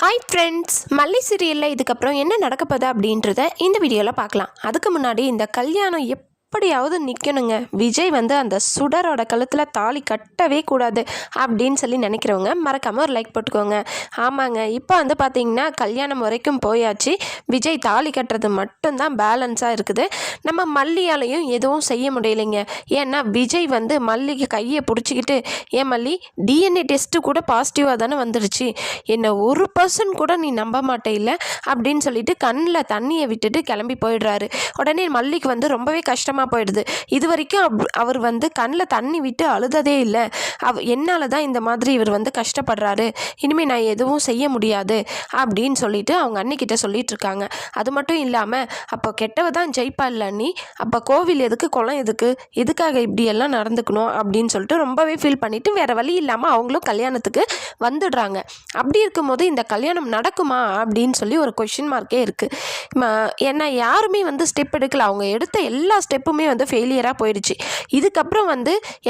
Hi friends, மல்லி சீரியலில் இதுக்கப்புறம் என்ன நடக்க போகுது அப்படின்றத இந்த வீடியோவில் பார்க்கலாம். அதுக்கு முன்னாடி இந்த கல்யாணம் எப்படியாவது நிற்கணுங்க. விஜய் அந்த சுடரோட கழுத்தில் தாலி கட்டவே கூடாது அப்படின்னு சொல்லி நினைக்கிறவங்க மறக்காமல் ஒரு லைக் போட்டுக்கோங்க. ஆமாங்க, இப்போ பார்த்தீங்கன்னா கல்யாணம் வரைக்கும் போயாச்சு. விஜய் தாலி கட்டுறது மட்டும்தான் பேலன்ஸாக இருக்குது. நம்ம மல்லியாலையும் எதுவும் செய்ய முடியலைங்க. ஏன்னா விஜய் மல்லிக்கு கையை பிடிச்சிக்கிட்டு, ஏன் மல்லி, டிஎன்ஏ டெஸ்ட்டு கூட பாசிட்டிவாக தானே வந்துடுச்சு, என்னை 1% கூட நீ நம்ப மாட்டே இல்லை அப்படின்னு சொல்லிட்டு கண்ணில் தண்ணியை விட்டுட்டு கிளம்பி போயிடுறாரு. உடனே மல்லிக்கு ரொம்பவே கஷ்டமாக போயிடுது. இது வரைக்கும் அவர் கண்ணில் தண்ணி விட்டு அழுததே இல்லை. என்னால் தான் இந்த மாதிரி இவர் கஷ்டப்படுறாரு, இனிமேல் நான் எதுவும் செய்ய முடியாது அப்படின்னு சொல்லிட்டு அவங்க அண்ணிக்கிட்ட சொல்லிட்டு இருக்காங்க. அது மட்டும் இல்லாமல், அப்போ கெட்டவ தான் ஜெயிப்பா இல்லை அண்ணி, அப்போ கோவில் எதுக்கு, குளம் எதுக்கு, எதுக்காக இப்படியெல்லாம் நடந்துக்கணும் அப்படின்னு சொல்லிட்டு ரொம்பவே ஃபீல் பண்ணிவிட்டு வேறு வழி இல்லாமல் அவங்களும் கல்யாணத்துக்கு வந்துடுறாங்க. அப்படி இருக்கும்போது இந்த கல்யாணம் நடக்குமா அப்படின்னு சொல்லி ஒரு கொஷின் மார்க்கே இருக்குது. ஏன்னா யாருமே ஸ்டெப் எடுக்கல. அவங்க எடுத்த எல்லா ஸ்டெப்புமே ஃபெயிலியராக போயிடுச்சு. இதுக்கப்புறம்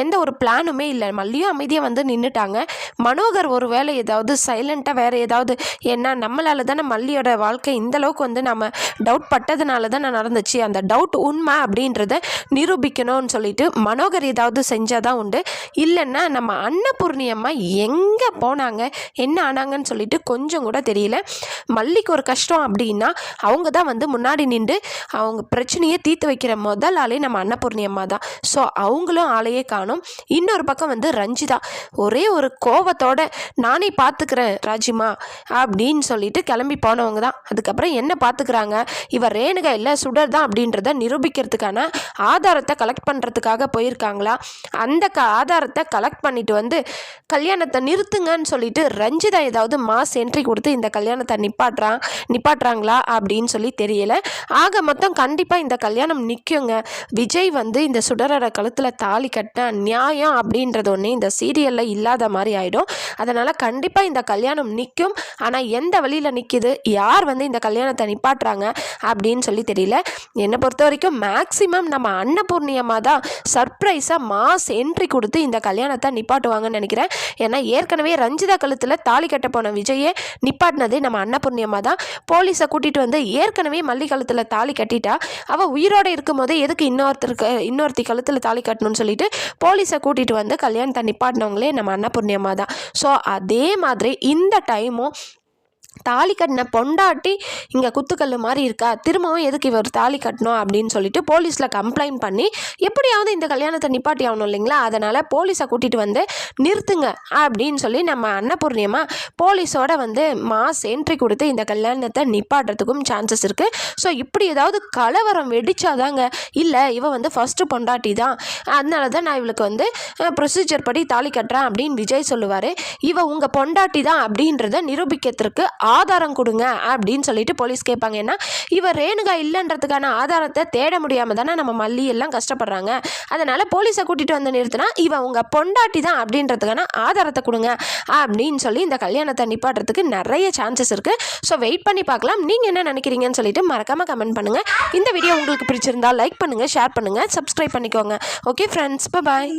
எந்த ஒரு பிளானுமே இல்லை. மல்லியும் அமைதியாக நின்றுட்டாங்க. மனோகர் ஒரு வேளை ஏதாவது சைலண்ட்டாக வேறு ஏதாவது, ஏன்னா நம்மளால தானே மல்லியோட வாழ்க்கை இந்தளவுக்கு நம்ம டவுட் பட்டதுனால தான் நடந்துச்சு, அந்த டவுட் உண்மை அப்படின்றத நிரூபிக்கணும்னு சொல்லிட்டு மனோகர் ஏதாவது செஞ்சால் தான் உண்டு. இல்லைன்னா நம்ம அன்னபூர்ணி அம்மா எங்கே போனாங்க, என்ன ஆனாங்கன்னு சொல்லிட்டு கொஞ்சம் கூட தெரியல. மல்லிக்கு ஒரு கஷ்டம் அப்படின்னா அவங்க தான் முன்னாடி நின்று அவங்க பிரச்சனையை தீர்த்து வைக்கிற முதல் ஆளே நம்ம அன்னபூர்ணி அம்மா தான். ஸோ அவங்களும் ஆளையே காணும். இன்னொரு பக்கம் ரஞ்சிதா ஒரே ஒரு கோவத்தோட, நானே பார்த்துக்கிறேன் ராஜிமா அப்படின்னு சொல்லிட்டு கிளம்பி போனவங்க தான். அதுக்கப்புறம் என்ன பார்த்துக்கிறாங்க, இவர் ரேணுகா இல்லை சுடர் தான் அப்படின்றத நிரூபிக்கிறதுக்கான ஆதாரத்தை கலெக்ட் பண்ணுறதுக்காக போயிருக்காங்களா. அந்த ஆதாரத்தை கலெக்ட் பண்ணிட்டு கல்யாணத்தை நிறுத்துங்கன்னு சொல்லிட்டு ரஞ்சிதா ஏதாவது மாஸ் என்ட்ரி கொடுத்து இந்த கல்யாணத்தை நிப்பாட்டுறாங்களா அப்படின்னு சொல்லி தெரியல. ஆக மொத்தம் கண்டிப்பாக இந்த கல்யாணம் நிற்குங்க. விஜய் இந்த சுடரோட கழுத்தில் தாலி கட்டினா நியாயம் அப்படின்றது ஒன்று இந்த சீரியலில் இல்லாத மாதிரி ஆகிடும். அதனால் கண்டிப்பாக இந்த கல்யாணம் நிற்கும். ஆனால் எந்த வழியில் நிற்கிது, யார் இந்த கல்யாணத்தை நிப்பாட்டுறாங்க அப்படின்னு சொல்லி தெரியல. என்னை பொறுத்த வரைக்கும் மேக்ஸிமம் நம்ம அன்னபூர்ணி அம்மா தான் சர்ப்ரைஸாக மாஸ் என்ட்ரி கொடுத்து இந்த கல்யாணத்தை நிப்பாட்டுவாங்கன்னு நினைக்கிறேன். ஏன்னா ஏற்கனவே ரஞ்சிதா கழுத்தில் தாலி கட்ட போன விஜயை நிப்பாட்டினதே நம்ம அன்னபூர்ணி அம்மா தான். போலீஸை கூட்டிகிட்டு ஏற்கனவே மல்லி கழுத்தில் தாலி கட்டிட்டா, அவள் உயிரோடு இருக்கும் போதே எதுக்கு இன்னொருத்தி கழுத்தில் தாலி கட்டணும்னு சொல்லிட்டு போலீஸை கூட்டிகிட்டு கல்யாணத்தை நிப்பாட்டினவங்களே நம்ம அன்னபூர்ணி அம்மா தான். ஸோ அதே மாதிரி இந்த டைமும் தாலி கட்டின பொண்டாட்டி இங்கே குத்துக்கல் மாதிரி இருக்கா, திரும்பவும் எதுக்கு இவர் தாலி கட்டணும் அப்படின்னு சொல்லிட்டு போலீஸில் கம்ப்ளைண்ட் பண்ணி எப்படியாவது இந்த கல்யாணத்தை நிப்பாட்டி ஆகணும் இல்லைங்களா. அதனால் போலீஸை கூட்டிகிட்டு நிறுத்துங்க அப்படின்னு சொல்லி நம்ம அன்னபூர்ணியமாக போலீஸோட மாஸ் என்ட்ரி கொடுத்து இந்த கல்யாணத்தை நிப்பாட்டுறதுக்கும் சான்சஸ் இருக்குது. ஸோ இப்படி ஏதாவது கலவரம் வெடிச்சாதாங்க, இல்லை இவ ஃபஸ்ட்டு பொண்டாட்டி தான், அதனால தான் நான் இவளுக்கு ப்ரொசீஜர் படி தாலி கட்டுறேன் அப்படின்னு விஜய் சொல்லுவார். இவ உங்கள் பொண்டாட்டி தான் அப்படின்றத நிரூபிக்கிறதுக்கு ஆதாரம் கொடுங்க அப்படின்னு சொல்லிட்டு போலீஸ் கேட்பாங்க. ஏன்னா இவர் ரேணுகா இல்லைன்றதுக்கான ஆதாரத்தை தேட முடியாமல் தானே நம்ம மல்லி எல்லாம் கஷ்டப்படுறாங்க. அதனால் போலீஸை கூட்டிகிட்டு நிறுத்தினா இவன் உங்கள் பொண்டாட்டி தான் அப்படின்றதுக்கான ஆதாரத்தை கொடுங்க அப்படின்னு சொல்லி இந்த கல்யாணத்தை நிப்பாட்டுறதுக்கு நிறைய சான்சஸ் இருக்குது. ஸோ வெயிட் பண்ணி பார்க்கலாம். நீங்கள் என்ன நினைக்கிறீங்கன்னு சொல்லிட்டு மறக்காமல் கமெண்ட் பண்ணுங்கள். இந்த வீடியோ உங்களுக்கு பிடிச்சிருந்தா லைக் பண்ணுங்கள், ஷேர் பண்ணுங்கள், சப்ஸ்கிரைப் பண்ணிக்கோங்க. ஓகே ஃப்ரெண்ட்ஸ், பாய்.